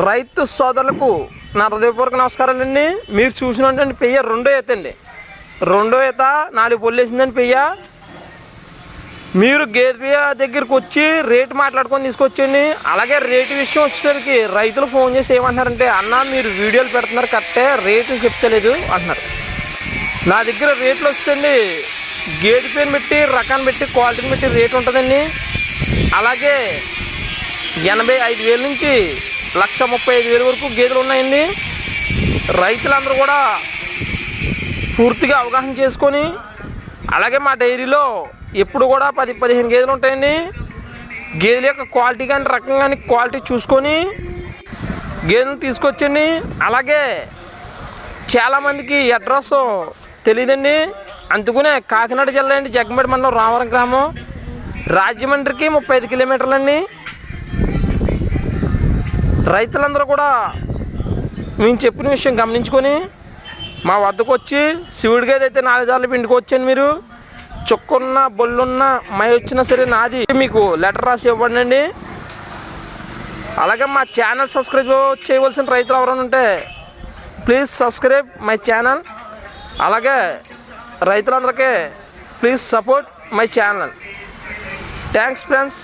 రైతు సోదరులకు నా హృదయపూర్వక నమస్కారాలండి. మీరు చూసినటువంటి పెయ్య రెండో ఈత అండి. రెండో ఈత 4 పొల్లు వేసిందండి పెయ్య. మీరు గేదె దగ్గరికి వచ్చి రేటు మాట్లాడుకొని తీసుకొచ్చండి. అలాగే రేటు విషయం వచ్చేసరికి రైతులు ఫోన్ చేసి ఏమంటున్నారంటే, అన్న మీరు వీడియోలు పెడుతున్నారు కరెక్టే, రేట్లు చెప్తలేదు అంటున్నారు. నా దగ్గర రేట్లు వచ్చండి, గేదె పేరు పెట్టి రకాన్ని పెట్టి క్వాలిటీని పెట్టి రేటు ఉంటుందండి. అలాగే 85,000 నుంచి 135,000 వరకు గేదెలు ఉన్నాయండి. రైతులందరూ కూడా పూర్తిగా అవగాహన చేసుకొని, అలాగే మా డైరీలో ఎప్పుడు కూడా 10-15 గేదెలు ఉంటాయండి. గేదెల యొక్క క్వాలిటీ కానీ రకం కానీ క్వాలిటీ చూసుకొని గేదెలను తీసుకొచ్చండి. అలాగే చాలామందికి అడ్రస్ తెలియదండి, అందుకునే కాకినాడ జిల్లా అండి, జగ్గంపేట మండలం రామవరం గ్రామం, రాజమండ్రికి 35 కిలోమీటర్లండి. రైతులందరూ కూడా మేము చెప్పిన విషయం గమనించుకొని మా వద్దకు వచ్చి శివుడి గేదె అయితే 4 సార్లు పిండుకోవచ్చండి. మీరు చుక్కున్న బొల్లున్న మై వచ్చినా సరే నాది మీకు లెటర్ రాసి ఇవ్వండి. అలాగే మా ఛానల్ సబ్స్క్రైబ్ చేయవలసిన రైతులు ఎవరైనా ఉంటే ప్లీజ్ సబ్స్క్రైబ్ మై ఛానల్. అలాగే రైతులందరికీ please support my channel. Thanks friends.